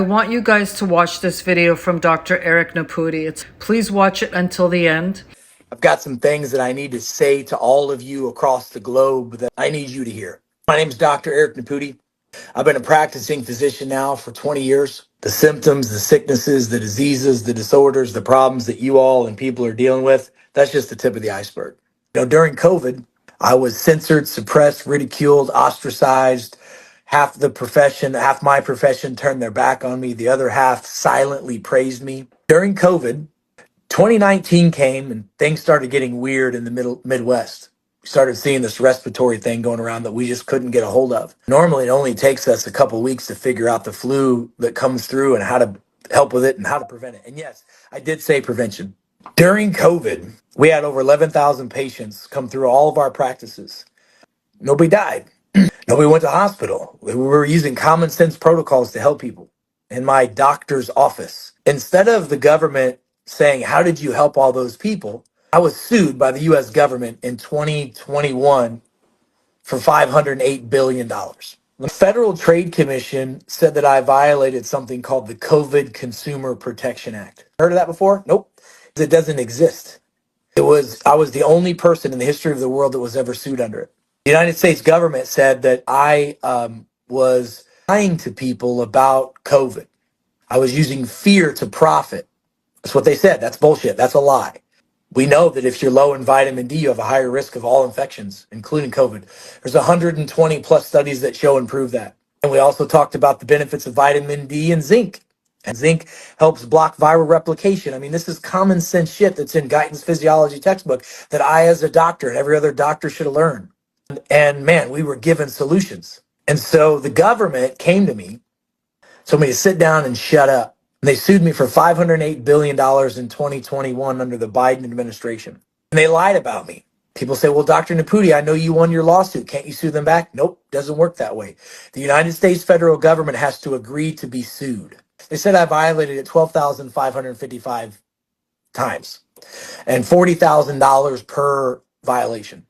I want you guys to watch this video from Dr. Eric Nepute. Please watch it until the end. I've got some things that I need to say to all of you across the globe that I need you to hear. My name is Dr. Eric Nepute. I've been a practicing physician now for 20 years. The symptoms, the sicknesses, the diseases, the disorders, the problems that you all and people are dealing with, that's just the tip of the iceberg. During COVID, I was censored, suppressed, ridiculed, ostracized. Half my profession turned their back on me. The other half silently praised me. During COVID, 2019 came and things started getting weird in the Midwest. We started seeing this respiratory thing going around that we just couldn't get a hold of. Normally, it only takes us a couple weeks to figure out the flu that comes through and how to help with it and how to prevent it. And yes, I did say prevention. During COVID, we had over 11,000 patients come through all of our practices. Nobody died. Nobody went to hospital. We were using common sense protocols to help people. In my doctor's office, instead of the government saying, how did you help all those people? I was sued by the US government in 2021 for $508 billion. The Federal Trade Commission said that I violated something called the COVID Consumer Protection Act. Heard of that before? Nope. It doesn't exist. I was the only person in the history of the world that was ever sued under it. The United States government said that I was lying to people about COVID. I was using fear to profit. That's what they said. That's bullshit. That's a lie. We know that if you're low in vitamin D, you have a higher risk of all infections, including COVID. There's 120 plus studies that show and prove that. And we also talked about the benefits of vitamin D and zinc. And zinc helps block viral replication. I mean, this is common sense shit that's in Guyton's physiology textbook that I, as a doctor, and every other doctor should have learned. And man, we were given solutions. And so the government came to me, told me to sit down and shut up. And they sued me for $508 billion in 2021 under the Biden administration. And they lied about me. People say, well, Dr. Nepute, I know you won your lawsuit. Can't you sue them back? Nope, doesn't work that way. The United States federal government has to agree to be sued. They said I violated it 12,555 times and $40,000 per violation.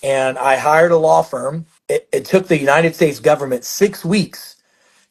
And I hired a law firm. It took the United States government 6 weeks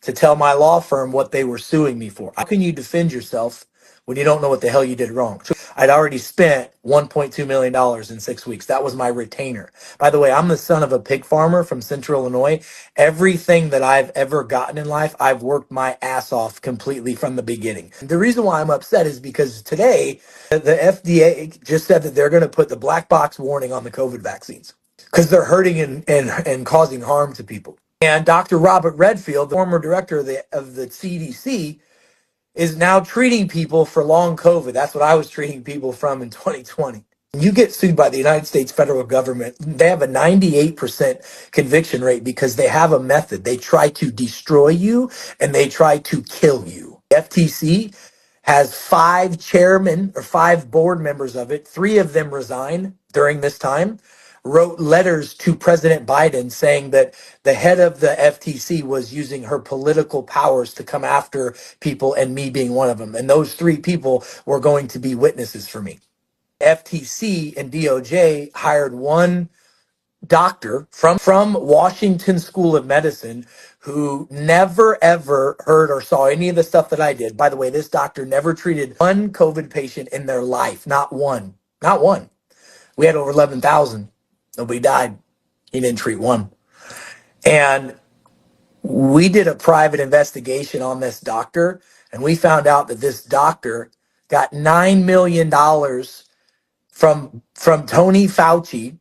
to tell my law firm what they were suing me for. How can you defend yourself when you don't know what the hell you did wrong? I'd already spent $1.2 million in 6 weeks. That was my retainer. By the way, I'm the son of a pig farmer from Central Illinois. Everything that I've ever gotten in life, I've worked my ass off completely from the beginning. The reason why I'm upset is because today, the FDA just said that they're going to put the black box warning on the COVID vaccines because they're hurting and causing harm to people. And Dr. Robert Redfield, the former director of the CDC, is now treating people for long COVID. That's what I was treating people from in 2020. When you get sued by the United States federal government, they have a 98% conviction rate because they have a method. They try to destroy you and they try to kill you. FTC has 5 chairmen or 5 board members of it. 3 of them resigned during this time. Wrote letters to President Biden saying that the head of the FTC was using her political powers to come after people, and me being one of them. And those 3 people were going to be witnesses for me. FTC and DOJ hired one doctor from Washington School of Medicine who never, ever heard or saw any of the stuff that I did. By the way, this doctor never treated one COVID patient in their life. Not one. Not one. We had over 11,000. Nobody died. He didn't treat one. And we did a private investigation on this doctor, and we found out that this doctor got $9 million from Tony Fauci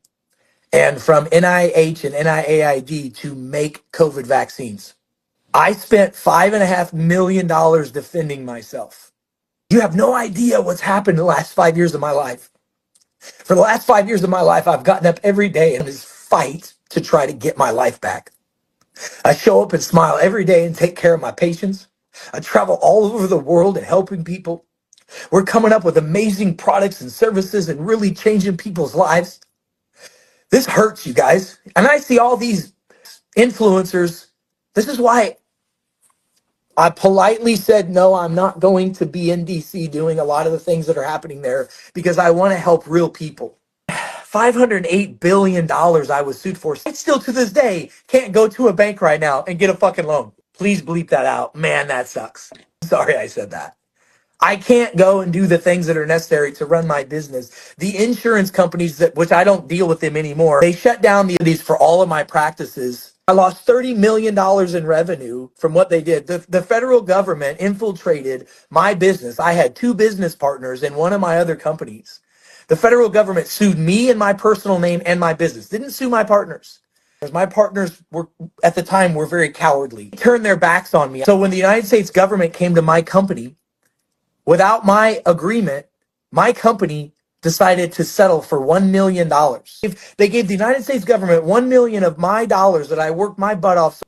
and from NIH and NIAID to make COVID vaccines. I spent $5.5 million defending myself. You have no idea what's happened in the last 5 years of my life. For the last 5 years of my life, I've gotten up every day in this fight to try to get my life back. I show up and smile every day and take care of my patients. I travel all over the world and helping people. We're coming up with amazing products and services and really changing people's lives. This hurts, you guys. And I see all these influencers. This is why I politely said, no, I'm not going to be in DC doing a lot of the things that are happening there because I want to help real people. $508 billion I was sued for. I still to this day can't go to a bank right now and get a fucking loan. Please bleep that out. Man, that sucks. Sorry I said that. I can't go and do the things that are necessary to run my business. The insurance companies that, which I don't deal with them anymore, they shut down these for all of my practices. I lost $30 million in revenue from what they did. The federal government infiltrated my business. I had two business partners in one of my other companies. The federal government sued me in my personal name and my business. Didn't sue my partners. My partners were at the time were very cowardly. They turned their backs on me. So when the United States government came to my company, without my agreement, my company decided to settle for $1 million. If they gave the United States government $1 million of my dollars that I worked my butt off.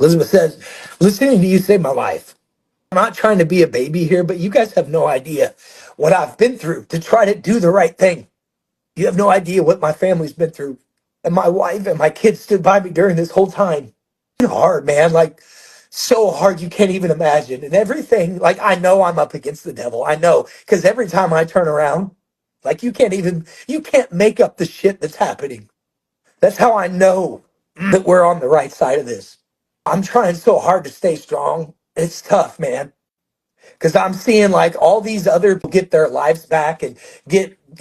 Elizabeth says, listening to you save my life. I'm not trying to be a baby here, but you guys have no idea what I've been through to try to do the right thing. You have no idea what my family's been through. And my wife and my kids stood by me during this whole time. It's hard, man. Like, so hard you can't even imagine. And everything, like, I know I'm up against the devil. I know. Because every time I turn around, like, you can't make up the shit that's happening. That's how I know that we're on the right side of this. I'm trying so hard to stay strong. It's tough, man. Because I'm seeing like all these other people get their lives back and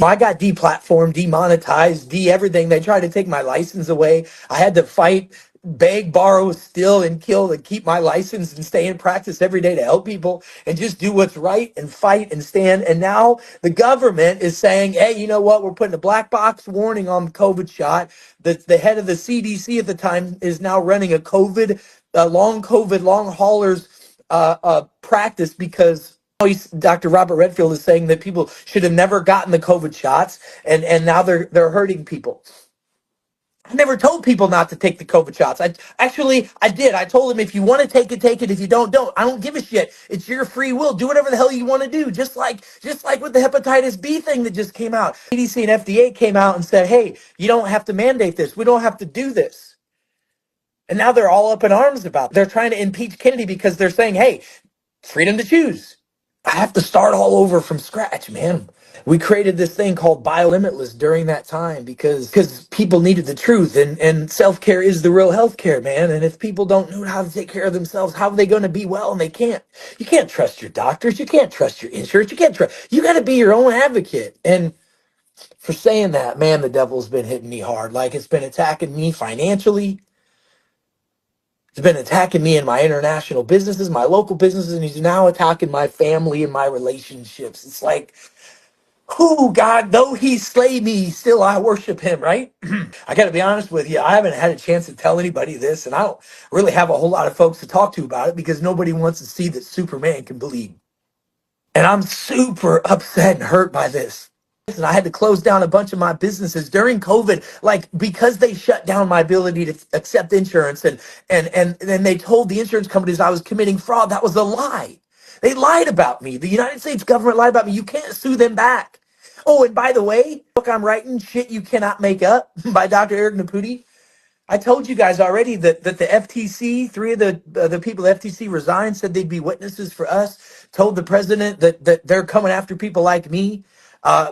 I got deplatformed, demonetized, everything. They tried to take my license away. I had to fight, beg, borrow, steal, and kill to keep my license and stay in practice every day to help people and just do what's right and fight and stand. And now the government is saying, hey, you know what? We're putting a black box warning on the COVID shot. The head of the CDC at the time is now running a long haulers practice because Dr. Robert Redfield is saying that people should have never gotten the COVID shots, and now they're hurting people. I never told people not to take the COVID shots. I did. I told them if you want to take it, take it. If you don't. I don't give a shit. It's your free will. Do whatever the hell you want to do. Just like with the hepatitis B thing that just came out. CDC and FDA came out and said, hey, you don't have to mandate this. We don't have to do this. And now they're all up in arms about it. They're trying to impeach Kennedy because they're saying, hey, freedom to choose. I have to start all over from scratch, man. We created this thing called Biolimitless during that time because people needed the truth, and self-care is the real healthcare, man. And if people don't know how to take care of themselves, how are they going to be well? And they can't. You can't trust your doctors. You can't trust your insurance. You got to be your own advocate. And for saying that, man, the devil's been hitting me hard. Like, it's been attacking me financially. He's been attacking me in my international businesses, my local businesses, and he's now attacking my family and my relationships. It's like, oh, God, though he slay me, still I worship him, right? I got to be honest with you. I haven't had a chance to tell anybody this, and I don't really have a whole lot of folks to talk to about it because nobody wants to see that Superman can bleed. And I'm super upset and hurt by this. And I had to close down a bunch of my businesses during COVID, like because they shut down my ability to accept insurance, and they told the insurance companies I was committing fraud. That was a lie. They lied about me. The United States government lied about me. You can't sue them back. Oh, and by the way, book I'm writing, Shit You Cannot Make Up by Dr. Eric Nepute. I told you guys already that the FTC, three of the people at FTC resigned, said they'd be witnesses for us, told the president that they're coming after people like me,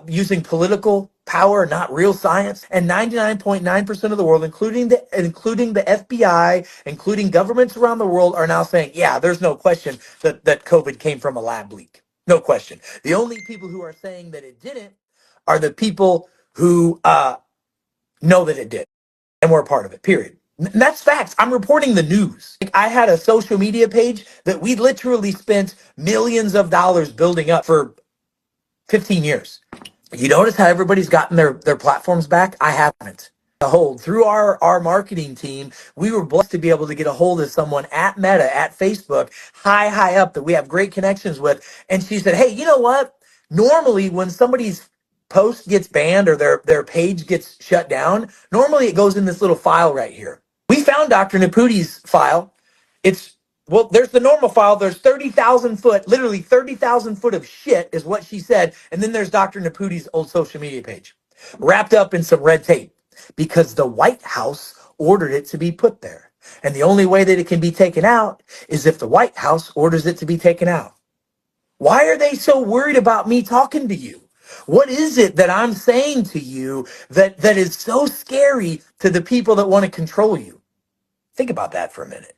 using political power, not real science. And 99.9% of the world, including the FBI, including governments around the world, are now saying, yeah, there's no question that COVID came from a lab leak. No question. The only people who are saying that it didn't are the people who know that it did. And we're a part of it, period. And that's facts. I'm reporting the news. Like, I had a social media page that we literally spent millions of dollars building up for 15 years. You notice how everybody's gotten their platforms back? I haven't. Through our marketing team, we were blessed to be able to get a hold of someone at Meta, at Facebook, high up that we have great connections with. And she said, hey, you know what? Normally when somebody's post gets banned or their page gets shut down, normally it goes in this little file right here. We found Dr. Nepute's file. There's the normal file. There's 30,000 foot, literally 30,000 foot of shit is what she said. And then there's Dr. Nepute's old social media page wrapped up in some red tape because the White House ordered it to be put there. And the only way that it can be taken out is if the White House orders it to be taken out. Why are they so worried about me talking to you? What is it that I'm saying to you that is so scary to the people that want to control you? Think about that for a minute.